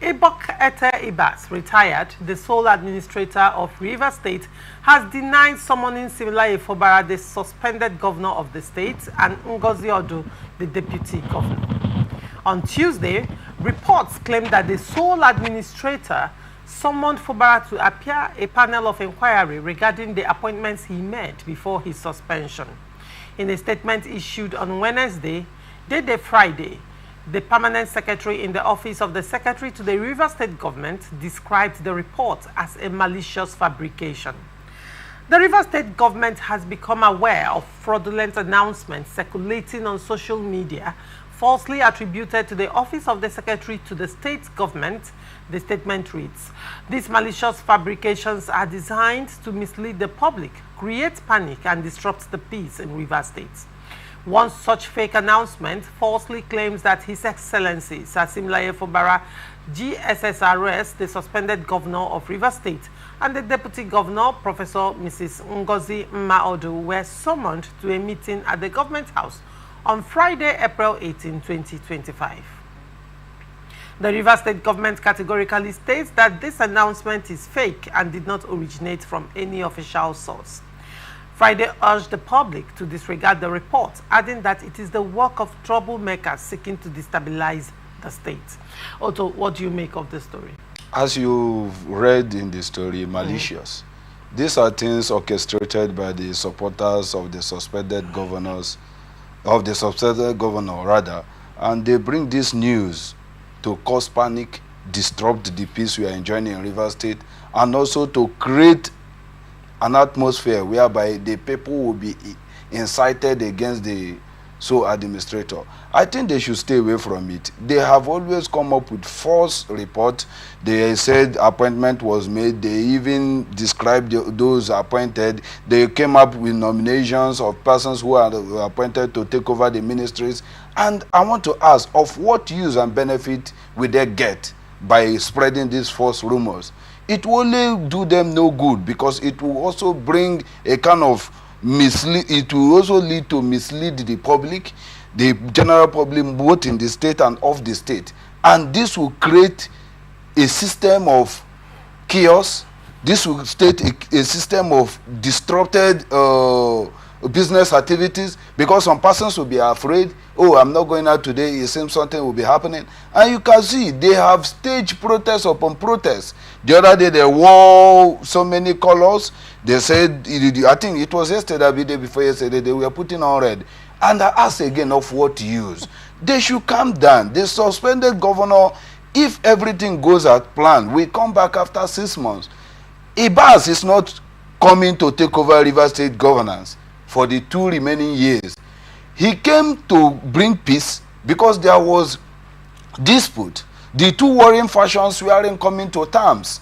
Ibok-Ete Ibas, retired, the sole administrator of Rivers State, has denied summoning Siminalayi Fubara, the suspended governor of the state, and Ngozi Odu, the deputy governor. On Tuesday, reports claimed that the sole administrator summoned Fubara to appear a panel of inquiry regarding the appointments he made before his suspension. In a statement issued on Wednesday, Friday, the permanent secretary in the office of the secretary to the Rivers State government described the report as a malicious fabrication. The Rivers State government has become aware of fraudulent announcements circulating on social media falsely attributed to the office of the secretary to the state government. The statement reads, "These malicious fabrications are designed to mislead the public, create panic, and disrupt the peace in Rivers State." One such fake announcement falsely claims that His Excellency Siminalayi Fubara, GSSRS, the suspended governor of Rivers State, and the deputy governor, Professor Mrs. Ngozi Odu, were summoned to a meeting at the government house on Friday, April 18, 2025. The Rivers State government categorically states that this announcement is fake and did not originate from any official source. Friday urged the public to disregard the report, adding that it is the work of troublemakers seeking to destabilize the state. Otto, what do you make of this story? As you've read in the story, malicious. These are things orchestrated by the supporters of the suspended governors, and they bring this news to cause panic, disrupt the peace we are enjoying in Rivers State, and also to create an atmosphere whereby the people will be incited against the sole administrator. I think they should stay away from it. They have always come up with false reports. They said appointment was made. They even described those appointed. They came up with nominations of persons who are appointed to take over the ministries. And I want to ask, of what use and benefit will they get by spreading these false rumors? It will only do them no good, because it will also bring a kind of it will also lead to mislead the public, the general public, both in the state and off the state. And this will create a system of chaos. This will state a system of disrupted business activities, because some persons will be afraid, oh, I'm not going out today, it seems something will be happening. And you can see they have staged protests upon protests. The other day they wore so many colors. They said, I think it was yesterday, the day before yesterday, they were putting on red. And I asked again, of what use? They should calm down. The suspended governor, if everything goes as planned, will come back after 6 months. Ibas is not coming to take over Rivers State governance for the 2 remaining years. He came to bring peace because there was dispute. The 2 warring factions weren't coming to terms.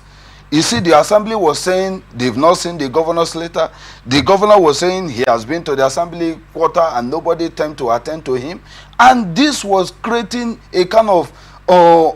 You see, the assembly was saying they've not seen the governor's letter. The governor was saying he has been to the assembly quarter and nobody came to attend to him. And this was creating a kind of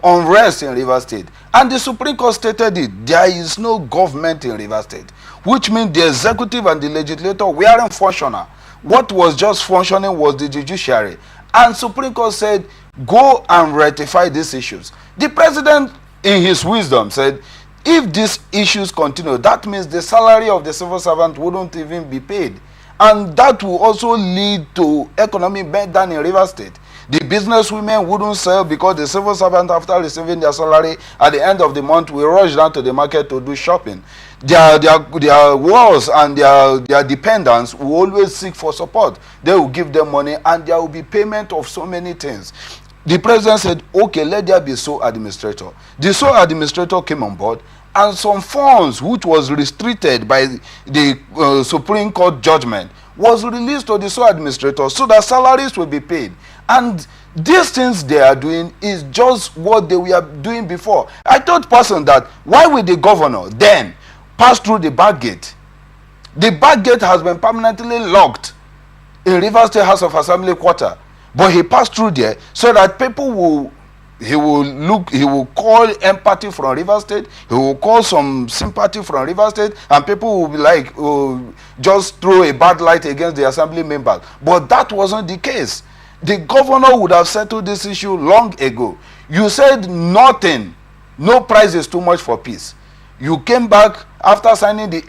unrest in Rivers State. And the Supreme Court stated it. There is no government in Rivers State, which means the executive and the legislature weren't functional. What was just functioning was the judiciary. And Supreme Court said, go and rectify these issues. The president, in his wisdom, said, if these issues continue, that means the salary of the civil servant wouldn't even be paid. And that will also lead to economic burden in Rivers State. The business women wouldn't sell because the civil servant, after receiving their salary at the end of the month, will rush down to the market to do shopping. Their wards and their dependents will always seek for support. They will give them money and there will be payment of so many things. The president said, okay, let there be sole administrator. The sole administrator came on board, and some funds which was restricted by the Supreme Court judgment was released to the sole administrator so that salaries will be paid. And these things they are doing is just what they were doing before. I told person that why would the governor then pass through the back gate? The back gate has been permanently locked in Rivers State House of Assembly quarter, but he passed through there so that people will, he will call empathy from Rivers State, he will call some sympathy from Rivers State, and people will be like, just throw a bad light against the assembly members. But that wasn't the case. The governor would have settled this issue long ago. You said nothing No price is too much for peace. You came back after signing the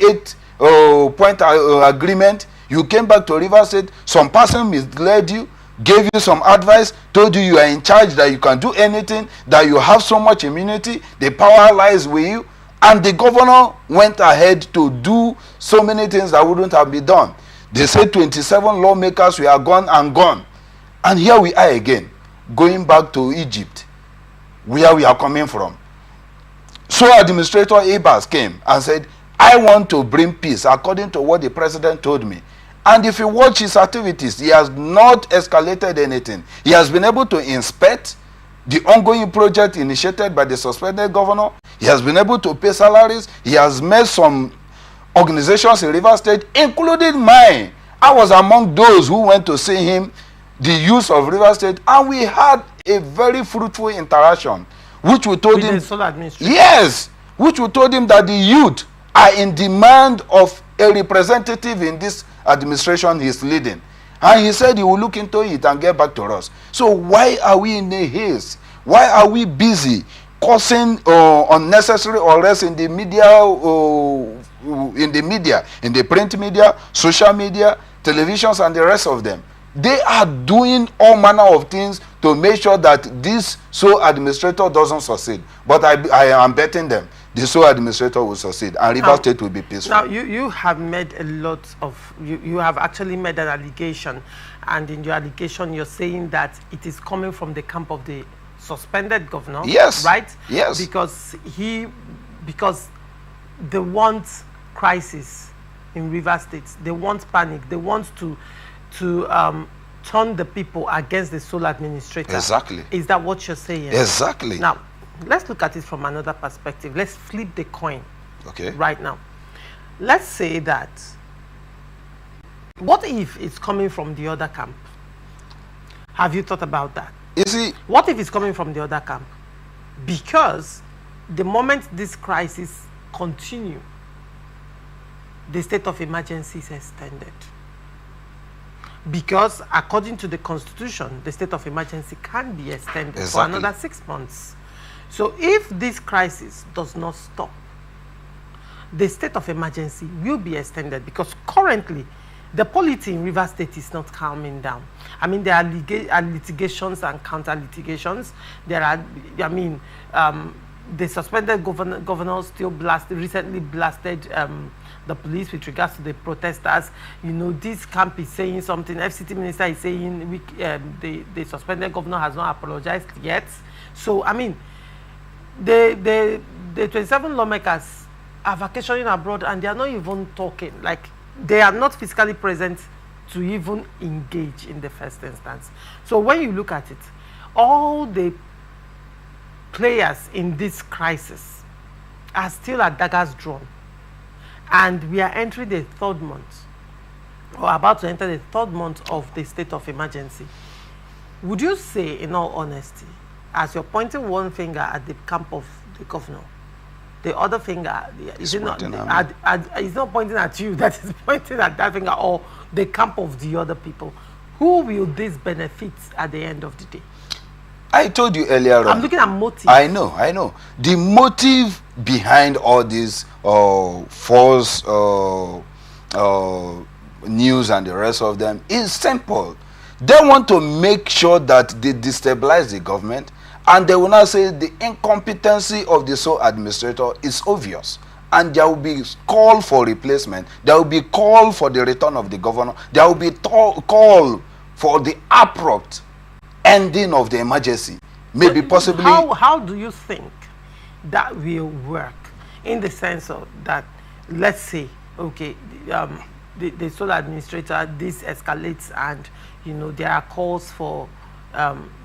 8-point agreement. You came back to Rivers State. Some person misled you, gave you some advice, told you you are in charge, that you can do anything, that you have so much immunity, the power lies with you. And the governor went ahead to do so many things that wouldn't have been done. They said 27 lawmakers were gone and gone. And here we are again, going back to Egypt, where we are coming from. So Administrator Ibas came and said, I want to bring peace according to what the president told me. And if you watch his activities, he has not escalated anything. He has been able to inspect the ongoing project initiated by the suspended governor. He has been able to pay salaries. He has met some organizations in Rivers State, including mine. I was among those who went to see him, the use of Rivers State, and we had a very fruitful interaction, which we told him, yes, which we told him that the youth are in demand of a representative in this administration he's leading. And he said he will look into it and get back to us. So why are we in a haste? Why are we busy causing unnecessary unrest in the media, in the print media, social media, televisions, and the rest of them? They are doing all manner of things to make sure that this sole administrator doesn't succeed. But I am betting them the sole administrator will succeed and Rivers State will be peaceful. Now, you have made a lot of, you have actually made an allegation, and in your allegation you're saying that it is coming from the camp of the suspended governor. Yes. Right? Yes. Because they want crisis in Rivers State. They want panic. They want to turn the people against the sole administrator. Exactly. Is that what you're saying? Exactly. Now, let's look at it from another perspective. Let's flip the coin. Okay. Right now. Let's say that, what if it's coming from the other camp? Have you thought about that? You see, what if it's coming from the other camp? Because the moment this crisis continue, the state of emergency is extended. Because according to the Constitution, the state of emergency can be extended for another 6 months. So if this crisis does not stop, the state of emergency will be extended, because currently the polity in Rivers State is not calming down. I mean, there are litigations and counter litigations. There are, the suspended governor still recently blasted the police with regards to the protesters. You know, this camp is saying something. FCT minister is saying the suspended governor has not apologized yet. So, I mean, the 27 lawmakers are vacationing abroad and they are not even talking. Like, they are not physically present to even engage in the first instance. So when you look at it, all the players in this crisis are still at daggers drawn. And we are entering the 3rd month, or about to enter the 3rd month of the state of emergency. Would you say, in all honesty, as you're pointing one finger at the camp of the governor, the other finger is not pointing at you, that is pointing at that finger, or the camp of the other people? Who will this benefit at the end of the day? I told you earlier on. I'm looking at motive. I know. The motive behind all this false news and the rest of them is simple. They want to make sure that they destabilize the government, and they will not say the incompetency of the sole administrator is obvious. And there will be call for replacement. There will be call for the return of the governor. There will be call for the abrupt ending of the emergency. Maybe possibly. How do you think that will work? In the sense of that, let's say, okay, the sole administrator, this escalates, and there are calls for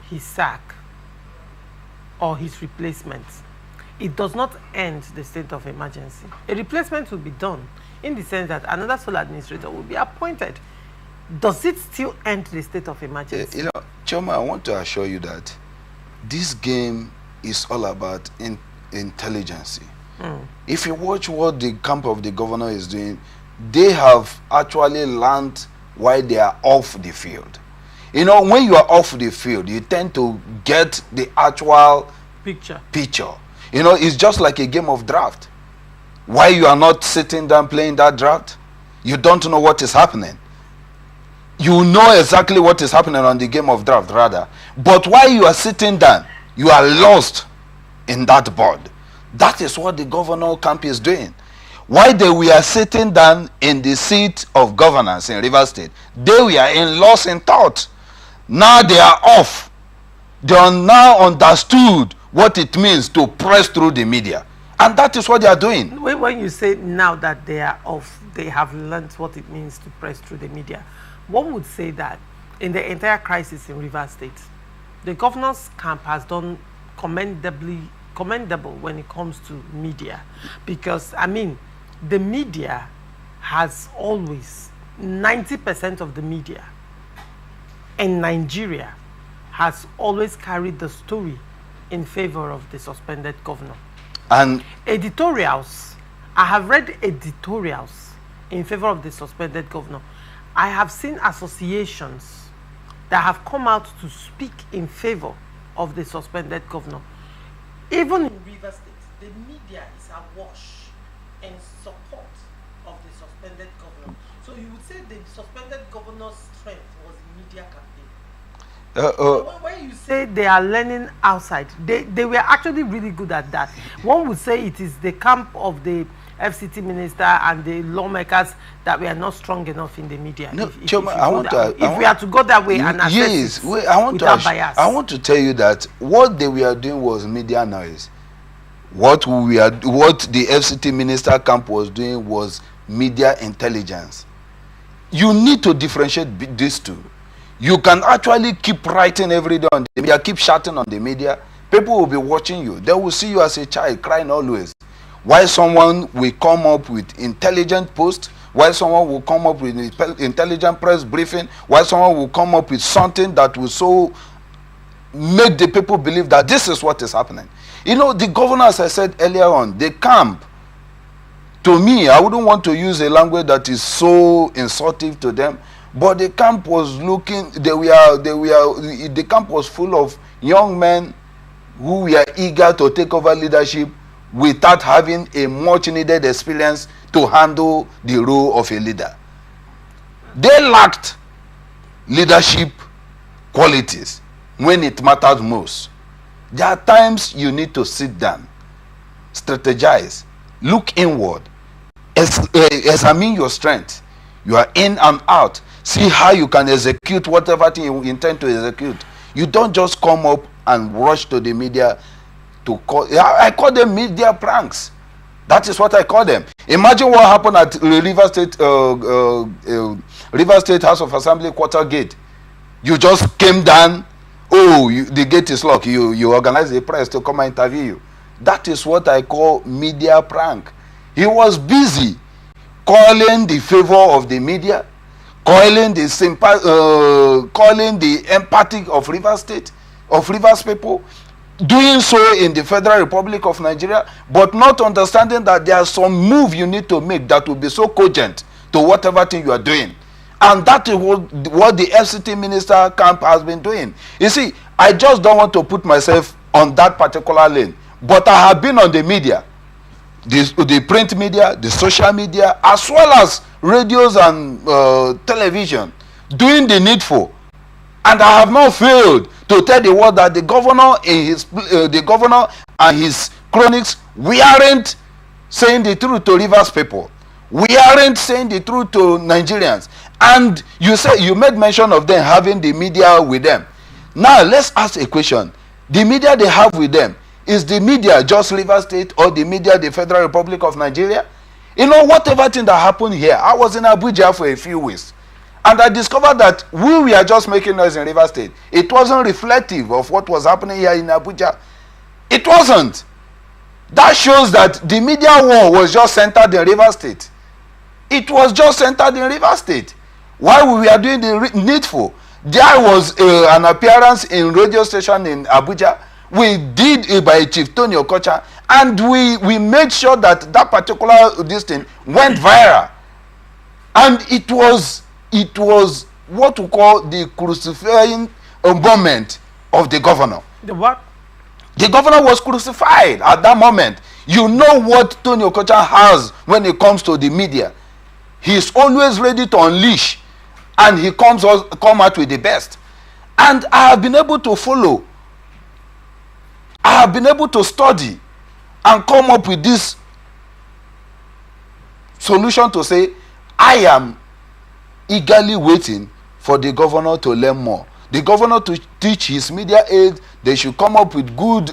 his sack or his replacement. It does not end the state of emergency. A replacement will be done in the sense that another sole administrator will be appointed. Does it still end the state of emergency? Choma, I want to assure you that this game is all about intelligence. If you watch what the camp of the governor is doing, they have actually learned why they are off the field. When you are off the field, you tend to get the actual picture. You know, it's just like a game of draft. Why you are not sitting down playing that draft? You don't know what is happening. You know exactly what is happening on the game of draft, rather. But while you are sitting down, you are lost in that board. That is what the governor camp is doing. While they were sitting down in the seat of governance in Rivers State, they were in loss in thought. Now they are off. They are now understood what it means to press through the media. And that is what they are doing. When you say now that they are off, they have learned what it means to press through the media, one would say that in the entire crisis in Rivers State, the governor's camp has done commendable when it comes to media. Because, I mean, the media has always, 90% of the media in Nigeria has always carried the story in favor of the suspended governor. And editorials, I have read editorials in favor of the suspended governor. I have seen associations that have come out to speak in favor of the suspended governor. Even in Rivers State, the media is awash in support of the suspended governor. So you would say the suspended governor's strength was media campaign. When you say they are learning outside, they were actually really good at that. One would say it is the camp of the FCT minister and the lawmakers that we are not strong enough in the media. No, if we are to go that way and assess without bias. I want to tell you that what they were doing was media noise. What the FCT minister camp was doing was media intelligence. You need to differentiate these two. You can actually keep writing every day on the media, keep shouting on the media. People will be watching you. They will see you as a child crying always. While someone will come up with intelligent post, while someone will come up with intelligent press briefing, while someone will come up with something that will so make the people believe that this is what is happening. You know, the governor, as I said earlier on, the camp, to me, I wouldn't want to use a language that is so insulting to them, but the camp was looking, the camp was full of young men who were eager to take over leadership without having a much needed experience to handle the role of a leader. They lacked leadership qualities when it mattered most. There are times you need to sit down, strategize, look inward, examine your strength. You are in and out. See how you can execute whatever thing you intend to execute. You don't just come up and rush to the media to call. I call them media pranks. That is what I call them. Imagine what happened at Rivers State House of Assembly quarter gate. You just came down. Oh, the gate is locked. You organize the press to come and interview you. That is what I call media prank. He was busy calling the favor of the media, calling the empathy of Rivers State, of Rivers people, doing so in the Federal Republic of Nigeria, but not understanding that there are some move you need to make that will be so cogent to whatever thing you are doing. And that is what the FCT minister camp has been doing. You see, I just don't want to put myself on that particular lane, but I have been on the media, the print media, the social media, as well as radios and television, doing the needful. And I have not failed to tell the world that the governor and his cronies, we aren't saying the truth to Rivers people. We aren't saying the truth to Nigerians. And you made mention of them having the media with them. Now let's ask a question. The media they have with them, is the media just Rivers State or the media the Federal Republic of Nigeria? You know, whatever thing that happened here, I was in Abuja for a few weeks. And I discovered that we are just making noise in Rivers State. It wasn't reflective of what was happening here in Abuja. It wasn't. That shows that the media war was just centered in Rivers State. It was just centered in Rivers State. While we were doing the needful, there was an appearance in radio station in Abuja. We did it by Chief Tony Okocha, and we made sure that that particular thing went viral. And it was what we call the crucifying moment of the governor. The what? The governor was crucified at that moment. You know what Tony Okocha has when it comes to the media. He's always ready to unleash, and he come out with the best. And I have been able to follow. I have been able to study and come up with this solution to say, I am eagerly waiting for the governor to learn more. The governor to teach his media aides. They should come up with good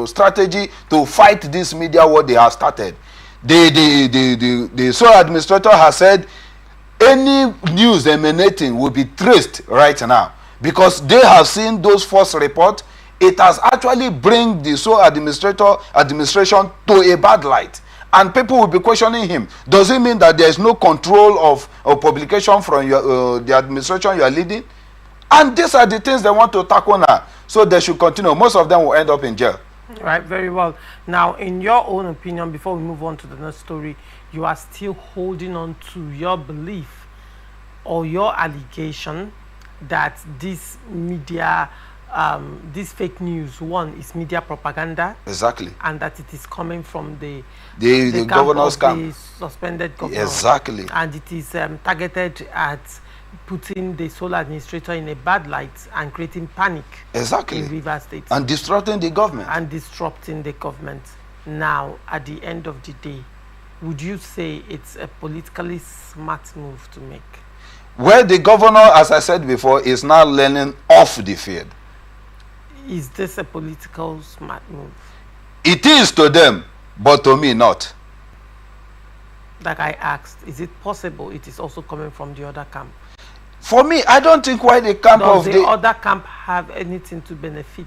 strategy to fight this media war they have started. The sole administrator has said any news emanating will be traced right now, because they have seen those false reports. It has actually bring the sole administration to a bad light, and people will be questioning him. Does it mean that there is no control of publication from the administration you are leading? And these are the things they want to tackle now. So they should continue. Most of them will end up in jail. Right, very well. Now, in your own opinion, before we move on to the next story, you are still holding on to your belief or your allegation that this media, this fake news, one, is media propaganda. Exactly. And that it is coming from the governor's camp. The suspended governor. Exactly. And it is targeted at putting the sole administrator in a bad light and creating panic. Exactly. In Rivers State. And disrupting the government. And disrupting the government. Now, at the end of the day, would you say it's a politically smart move to make? Well, the governor, as I said before, is now learning off the field. Is this a political smart move? It is to them, but to me not. Like I asked, is it possible it is also coming from the other camp? For me, I don't think why the camp Does of the other camp have anything to benefit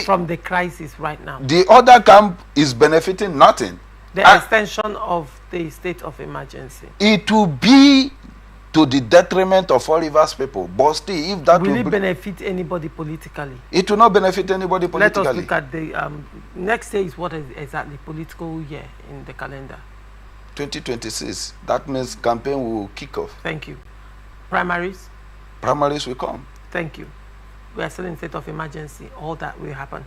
from the crisis right now? The other camp is benefiting nothing. The extension of the state of emergency. It will be to the detriment of all Rivers people. But still, if that will it benefit anybody politically? It will not benefit anybody politically. Let us look at the next year is what is exactly political year in the calendar? 2026. That means campaign will kick off. Thank you. Primaries? Primaries will come. Thank you. We are still in state of emergency. All that will happen.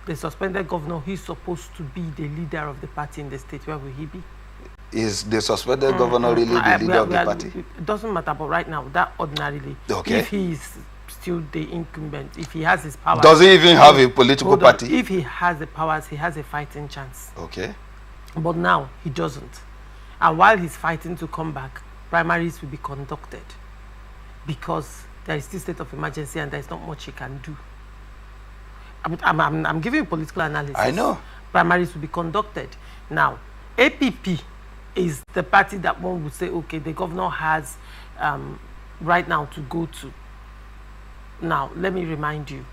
The suspended governor, he's supposed to be the leader of the party in the state. Where will he be? Is the suspended governor really the leader of the party? It doesn't matter, but right now, that ordinarily, if he is still the incumbent, if he has his powers... Does he even have a political party? If he has the powers, he has a fighting chance. Okay. But now, he doesn't. And while he's fighting to come back, primaries will be conducted because there is still state of emergency and there is not much he can do. I'm giving you political analysis. I know. Primaries will be conducted. Now, APP is the party that one would say, okay, the governor has right now to go to. Now, let me remind you,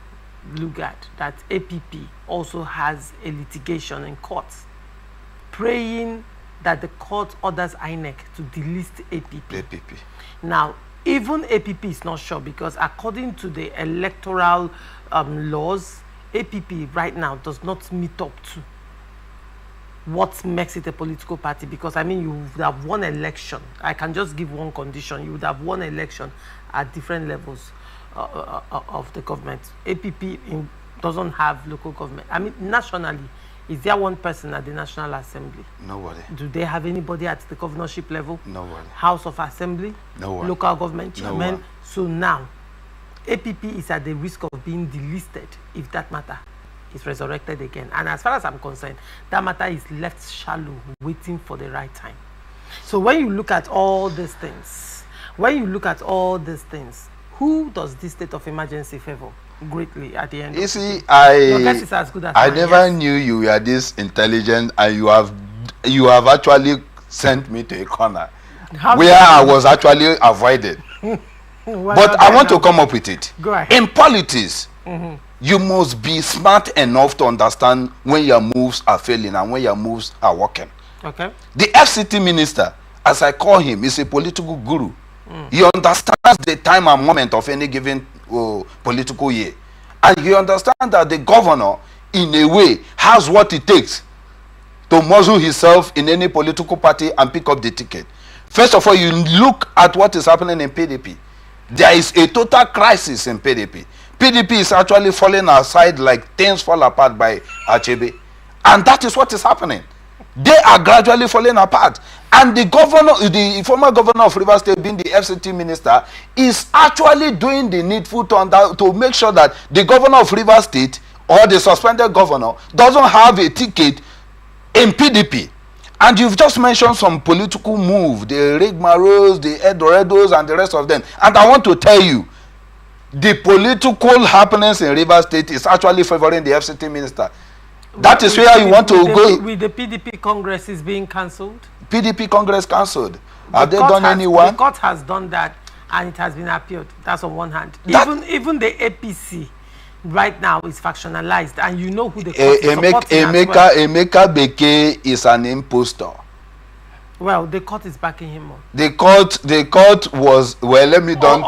Lugard, that APP also has a litigation in courts, praying that the court orders INEC to delist APP. Now, even APP is not sure because according to the electoral laws, APP right now does not meet up to what makes it a political party. Because, I mean, you would have won election. I can just give one condition. You would have won election at different levels of the government. APP doesn't have local government. I mean, nationally, is there one person at the National Assembly? Nobody. Do they have anybody at the governorship level? Nobody. House of Assembly? No one. Local government chairman? No. So now, APP is at the risk of being delisted if that matter is resurrected again. And as far as I'm concerned, that matter is left shallow, waiting for the right time. So when you look at all these things, who does this state of emergency favor greatly at the end? You see, your guess is as good as mine, never knew you were this intelligent, and you have actually sent me to a corner where I was actually avoided. But I want to come up with it. Go ahead. In politics, you must be smart enough to understand when your moves are failing and when your moves are working. Okay. The FCT minister, as I call him, is a political guru. He understands the time and moment of any given political year. And he understands that the governor, in a way, has what it takes to muzzle himself in any political party and pick up the ticket. First of all, you look at what is happening in PDP. There is a total crisis in PDP. PDP is actually falling aside like things fall apart by Achebe. And that is what is happening. They are gradually falling apart. And the governor, the former governor of Rivers State, being the FCT minister, is actually doing the needful to make sure that the governor of Rivers State or the suspended governor doesn't have a ticket in PDP. And you've just mentioned some political move, the rigmaroles, the Edoredos, and the rest of them. And I want to tell you, the political happenings in Rivers State is actually favoring the FCT minister. That is where you want to go. With the PDP Congress is being cancelled? PDP Congress cancelled. Have they done anyone? The court has done that and it has been appealed. That's on one hand. Even the APC right now is factionalized and you know who the court is supporting as well. Emeka Beke is an impostor. Well, the court is backing him up. The court was, well, let me don't.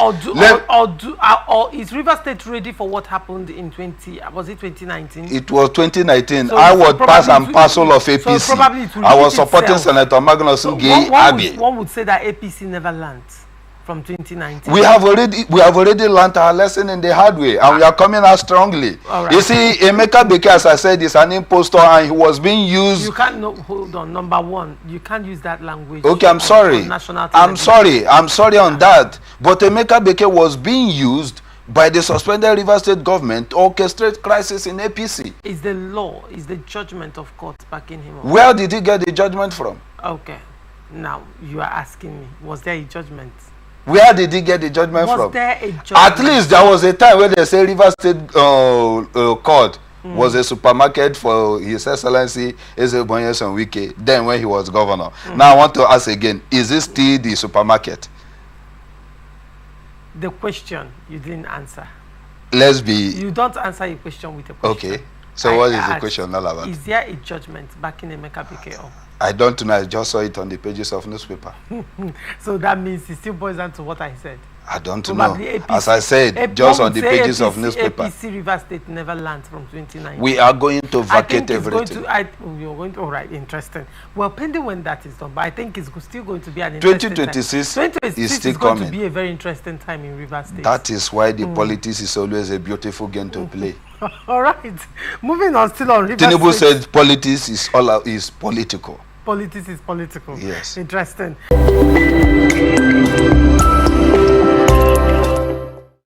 Or is River State ready for what happened in 2019? It was 2019. So I was part and parcel of APC. So probably it will I was supporting itself. Senator Magnus Ngi Abi. One would say that APC never learned from 2019. We have already learned our lesson in the hard way, and we are coming out strongly. All right. You see, Emeka Beke, as I said, is an impostor, and he was being used. You can't hold on. Number one, you can't use that language. Okay, I'm sorry. On national I'm television. sorry on that. But Emeka Beke was being used by the suspended River State government to orchestrate crisis in APC. Is the law, is the judgment of court backing him up? Where did he get the judgment from? Okay. Now you are asking me, was there a judgment? Where did he get the judgment from? Was there a judgment? At least there was a time when they say River State court was a supermarket for His Excellency Ezebonye Sonwike, then when he was governor. Now I want to ask again, is it still the supermarket? The question you didn't answer. You don't answer a question with a question. Okay. So what is the question all about? Is there a judgment backing Emeka Beke up? I don't know. I just saw it on the pages of newspaper. So that means it still boils down to what I said. I don't Probably know. APC, As I said, just on the pages of newspaper. APC River State never learned from 2019. We are going to vacate everything. You're going to, all right, interesting. Well, pending when that is done, but I think it's still going to be an interesting 2026 time. 2026 is still is going coming. to be a very interesting time in River State. That is why the politics is always a beautiful game to play. All right. Moving on, still on River Tinubu State. said politics is political. Politics is political. Yes. Interesting.